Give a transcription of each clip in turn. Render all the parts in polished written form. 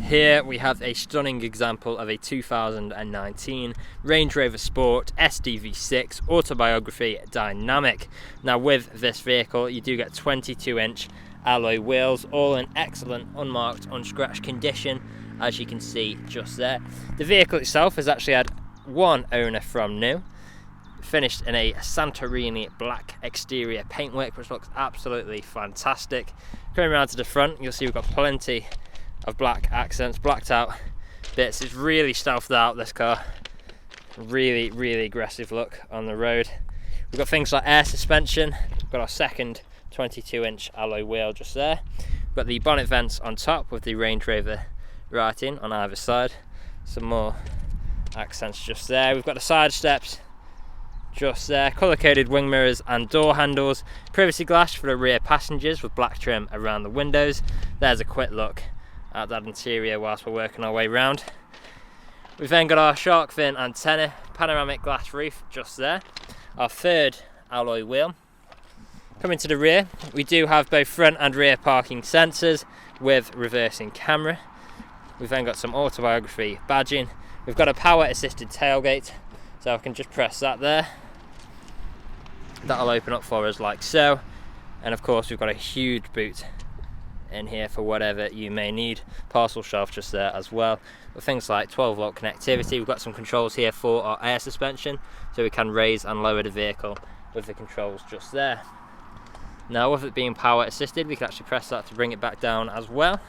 Here we have a stunning example of a 2019 Range Rover Sport SDV6 Autobiography Dynamic. Now with this vehicle you do get 22-inch alloy wheels, all in excellent, unmarked, unscratched condition, as you can see just there. The vehicle itself has actually had one owner from new, finished in a Santorini black exterior paintwork, which looks absolutely fantastic. Coming around to the front, you'll see we've got plenty of black accents, blacked out bits. It's really stealthed out, this car. Really aggressive look on the road. We've got things like air suspension. We've got our second 22-inch alloy wheel just there. We've got the bonnet vents on top with the Range Rover writing on either side. Some more accents just there. We've got the side steps just there, colour-coded wing mirrors and door handles, privacy glass for the rear passengers with black trim around the windows. There's a quick look at that interior whilst we're working our way round. We've then got our shark fin antenna, panoramic glass roof just there, our third alloy wheel. Coming to the rear, we do have both front and rear parking sensors with reversing camera. We've then got some Autobiography badging. We've got a power assisted tailgate, so I can just press that there. That'll open up for us like so. And of course we've got a huge boot in here for whatever you may need. Parcel shelf just there as well, with things like 12-volt connectivity. We've got some controls here for our air suspension, so we can raise and lower the vehicle with the controls just there. Now with it being power assisted, we can actually press that to bring it back down as well.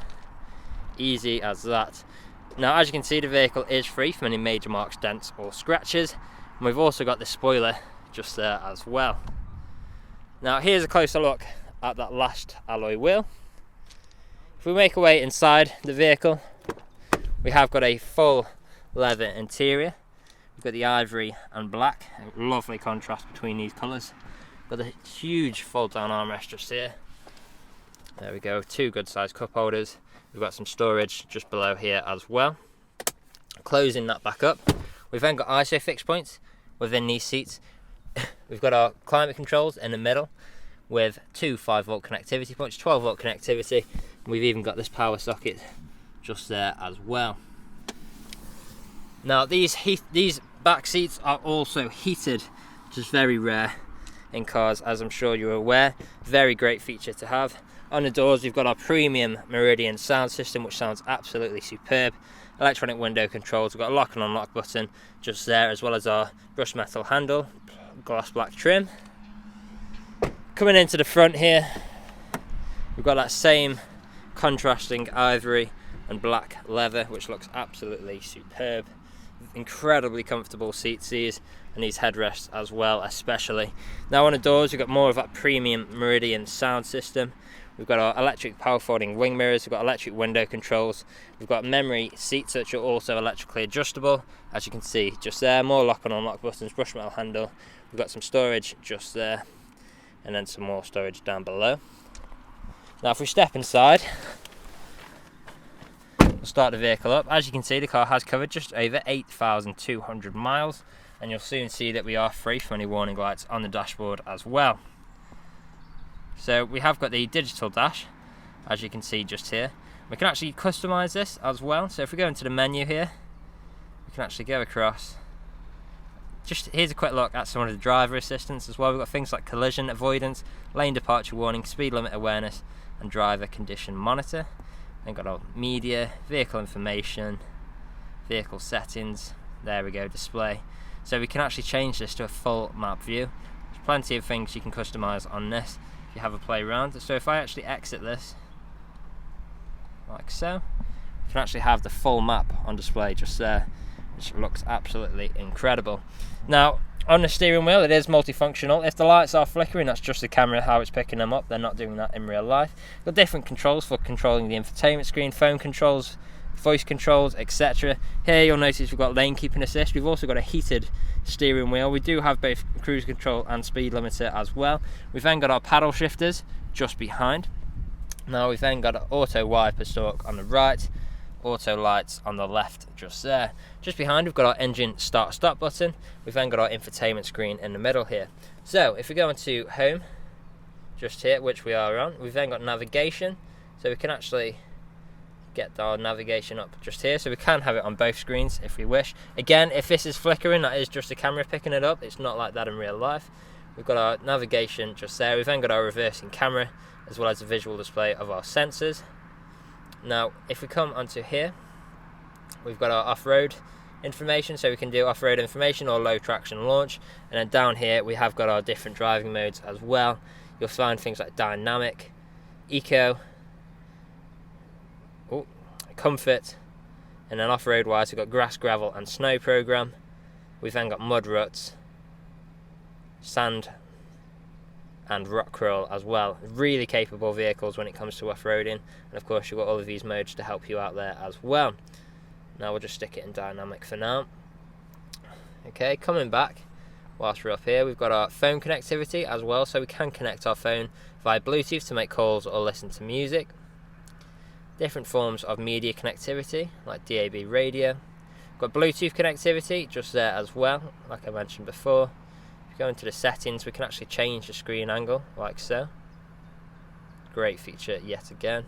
Easy as that. Now as you can see, the vehicle is free from any major marks, dents or scratches, and we've also got the spoiler just there as well. Now here's a closer look at that last alloy wheel. If we make our way inside the vehicle, we have got a full leather interior. We've got the ivory and black, a lovely contrast between these colours. Got a huge fold down armrest just here. There we go, two good sized cup holders. We've got some storage just below here as well. Closing that back up, we've then got ISOFIX points within these seats. We've got our climate controls in the middle with two 5-volt connectivity points, 12-volt connectivity. We've even got this power socket just there as well. Now these back seats are also heated, which is very rare in cars, as I'm sure you're aware. Very great feature to have. On the doors we've got our premium Meridian sound system, which sounds absolutely superb. Electronic window controls, we've got a lock and unlock button just there, as well as our brushed metal handle, gloss black trim. Coming into the front here, we've got that same contrasting ivory and black leather, which looks absolutely superb. Incredibly comfortable seats these, and these headrests as well especially. Now on the doors we've got more of that premium Meridian sound system. We've got our electric power folding wing mirrors, we've got electric window controls, we've got memory seats which are also electrically adjustable, as you can see just there. More lock and unlock buttons, brushed metal handle. We've got some storage just there, and then some more storage down below. Now if we step inside, we'll start the vehicle up. As you can see, the car has covered just over 8,200 miles, and you'll soon see that we are free from any warning lights on the dashboard as well. So we have got the digital dash, as you can see just here. We can actually customize this as well. So if we go into the menu here, we can actually go across. Just here's a quick look at some of the driver assistance as well. We've got things like collision avoidance, lane departure warning, speed limit awareness, and driver condition monitor. Then got our media, vehicle information, vehicle settings. There we go, display. So we can actually change this to a full map view. There's plenty of things you can customize on this if you have a play around. So if I actually exit this, like so, you can actually have the full map on display just there, which looks absolutely incredible. Now on the steering wheel it is multifunctional. If the lights are flickering, that's just the camera, how it's picking them up. They're not doing that in real life. Got different controls for controlling the infotainment screen, phone controls, voice controls, etc. Here you'll notice we've got lane keeping assist. We've also got a heated steering wheel. We do have both cruise control and speed limiter as well. We've then got our paddle shifters just behind. Now we've then got an auto wiper stalk on the right, auto lights on the left just there. Just behind we've got our engine start stop button. We've then got our infotainment screen in the middle here. So if we go into home, just here, which we are on. We've then got navigation, so we can actually get our navigation up just here, so we can have it on both screens if we wish. Again, if this is flickering, that is just the camera picking it up. It's not like that in real life. We've got our navigation just there. We've then got our reversing camera, as well as a visual display of our sensors. Now, if we come onto here, we've got our off-road information, so we can do off-road information or low traction launch. And then down here, we have got our different driving modes as well. You'll find things like dynamic, eco, comfort, and then off-road wise, we've got grass, gravel, and snow program. We've then got mud ruts, sand, and rock crawl as well. Really capable vehicles when it comes to off-roading, and of course you've got all of these modes to help you out there as well. Now we'll just stick it in dynamic for now. Okay, coming back, whilst we're up here, we've got our phone connectivity as well, so we can connect our phone via Bluetooth to make calls or listen to music. Different forms of media connectivity, like DAB radio. We've got Bluetooth connectivity just there as well, like I mentioned before. Go into the settings, we can actually change the screen angle like so. Great feature yet again.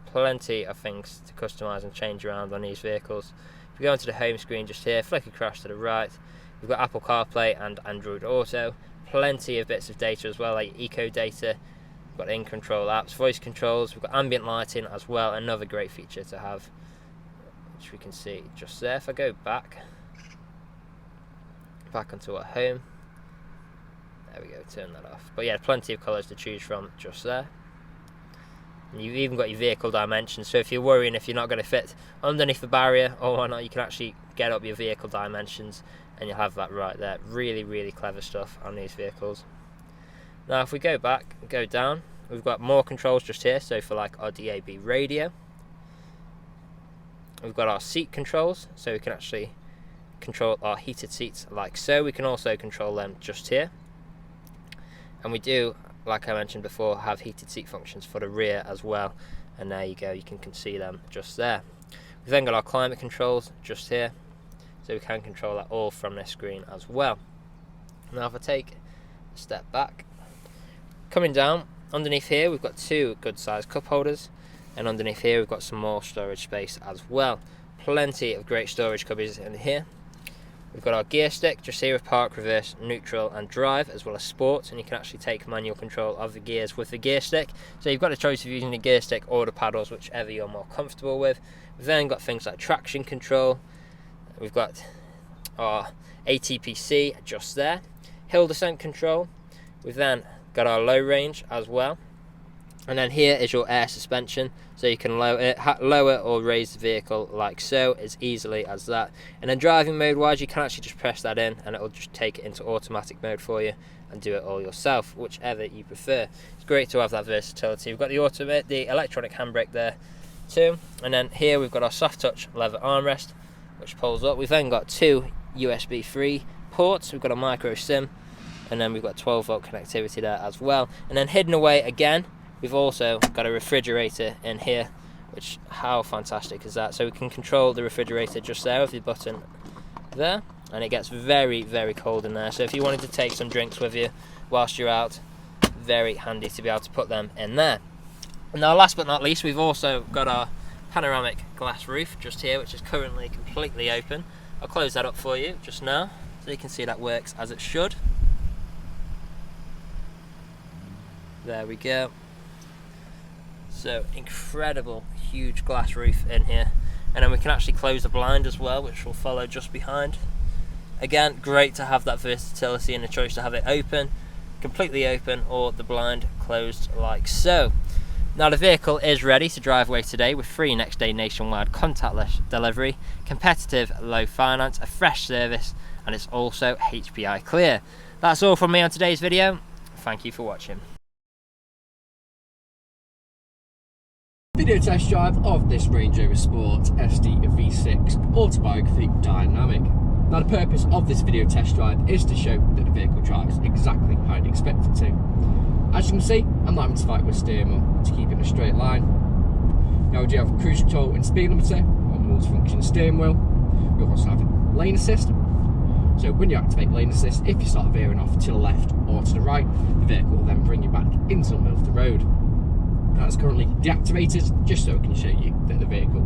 Plenty of things to customize and change around on these vehicles. If we go into the home screen just here, flick across to the right, we've got Apple CarPlay and Android Auto. Plenty of bits of data as well, like eco data. We've got in control apps, voice controls, we've got ambient lighting as well. Another great feature to have, which we can see just there. If I go back onto our home, there we go, turn that off. But yeah, plenty of colours to choose from just there. And you've even got your vehicle dimensions, so if you're worrying if you're not going to fit underneath the barrier or whatnot, you can actually get up your vehicle dimensions and you'll have that right there. Really, really clever stuff on these vehicles. Now if we go back, go down, we've got more controls just here, so for like our DAB radio. We've got our seat controls, so we can actually control our heated seats like so. We can also control them just here. And we do, like I mentioned before, have heated seat functions for the rear as well. And there you go, you can see them just there. We've then got our climate controls just here, so we can control that all from this screen as well. Now if I take a step back, coming down, underneath here we've got two good sized cup holders, and underneath here we've got some more storage space as well. Plenty of great storage cubbies in here. We've got our gear stick just here with park, reverse, neutral and drive, as well as sport, and you can actually take manual control of the gears with the gear stick. So you've got a choice of using the gear stick or the paddles, whichever you're more comfortable with. We've then got things like traction control. We've got our ATPC just there, hill descent control. We've then got our low range as well. And then here is your air suspension, so you can lower or raise the vehicle like so, as easily as that. And then driving mode wise, you can actually just press that in and it will just take it into automatic mode for you and do it all yourself, whichever you prefer. It's great to have that versatility. We've got the electronic handbrake there too, and then here we've got our soft touch leather armrest which pulls up. We've then got two USB 3 ports, we've got a micro SIM, and then we've got 12 volt connectivity there as well. And then hidden away again, we've also got a refrigerator in here, which, how fantastic is that? So we can control the refrigerator just there with the button there, and it gets very, very cold in there. So if you wanted to take some drinks with you whilst you're out, very handy to be able to put them in there. Now last but not least, we've also got our panoramic glass roof just here, which is currently completely open. I'll close that up for you just now, so you can see that works as it should. There we go. So incredible huge glass roof in here, and then we can actually close the blind as well, which will follow just behind. Again, great to have that versatility and the choice to have it open, completely open, or the blind closed like so. Now the vehicle is ready to drive away today with free next day nationwide contactless delivery, competitive low finance, a fresh service, and it's also HPI clear. That's all from me on today's video. Thank you for watching. Video test drive of this Range Rover Sport SDV6 Autobiography Dynamic. Now the purpose of this video test drive is to show that the vehicle drives exactly how you'd expect it to. As you can see, I'm not having to fight with steering wheel to keep it in a straight line. Now we do have cruise control and speed limiter on multi-function steering wheel. We also have lane assist. So when you activate lane assist, if you start veering off to the left or to the right, the vehicle will then bring you back into the middle of the road. That's currently deactivated, just so I can show you that the vehicle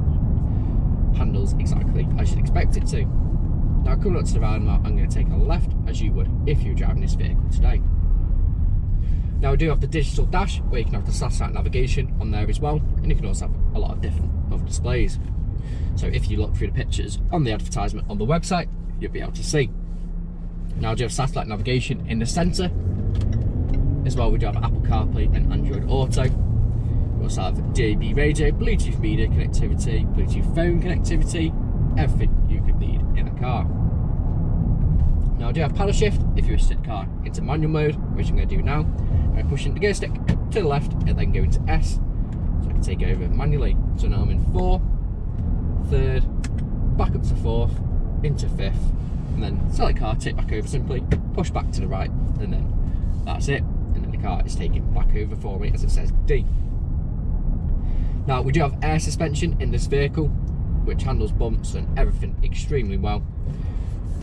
handles exactly as you'd expect it to. Now coming up to the roundabout, I'm going to take a left as you would if you were driving this vehicle today. Now we do have the digital dash where you can have the satellite navigation on there as well, and you can also have a lot of different other displays. So if you look through the pictures on the advertisement on the website, you'll be able to see. Now we do have satellite navigation in the centre. As well, we do have Apple CarPlay and Android Auto. We also have DAB radio, Bluetooth media connectivity, Bluetooth phone connectivity, everything you could need in a car. Now I do have paddle shift if you wish to set the car into manual mode, which I'm going to do now. I'm pushing the gear stick to the left and then go into S, so I can take it over manually. So now I'm in 4, 3rd, back up to 4th, into 5th, and then select car, take back over simply, push back to the right, and then that's it. And then the car is taken back over for me as it says D. Now we do have air suspension in this vehicle, which handles bumps and everything extremely well.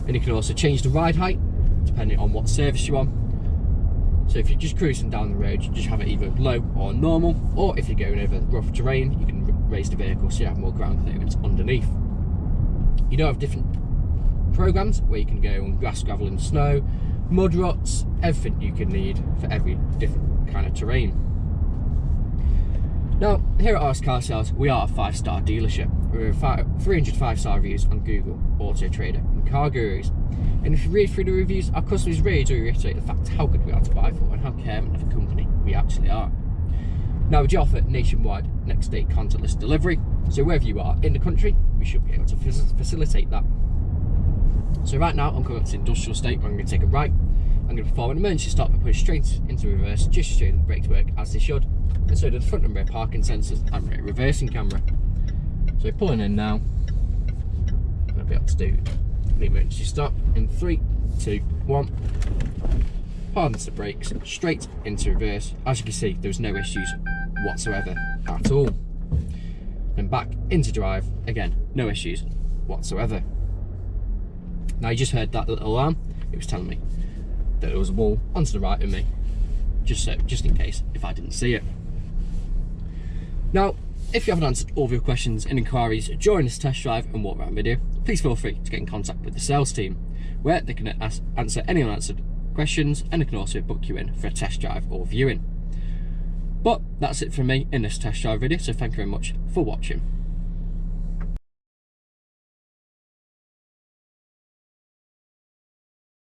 And you can also change the ride height depending on what surface you're on. So if you're just cruising down the road, you just have it either low or normal, or if you're going over rough terrain, you can raise the vehicle so you have more ground clearance underneath. You do have different programs where you can go on grass, gravel and snow, mud ruts, everything you can need for every different kind of terrain. Now, here at RS Car Sales, we are a 5-star dealership. We're 300 5-star reviews on Google, Autotrader and Car Gurus. And if you read through the reviews, our customers really do reiterate the fact how good we are to buy for and how caring of a company we actually are. Now, we do offer nationwide next day contactless delivery, so wherever you are in the country, we should be able to facilitate that. So right now, I'm coming up to the industrial estate where I'm going to take a right. I'm going to perform an emergency stop and push straight into reverse, just to show the brakes work as they should. And so do the front and rear parking sensors and rear reversing camera. So pulling in now, I'll be able to do the emergency stop in 3, 2, 1. Pardon the brakes, straight into reverse. As you can see, there was no issues whatsoever at all. Then back into drive, again, no issues whatsoever. Now you just heard that little alarm. It was telling me that there was a wall onto the right of me, just in case if I didn't see it. Now, if you haven't answered all of your questions and inquiries during this test drive and walk around video, please feel free to get in contact with the sales team, where they can answer any unanswered questions, and they can also book you in for a test drive or viewing. But that's it from me in this test drive video, so thank you very much for watching.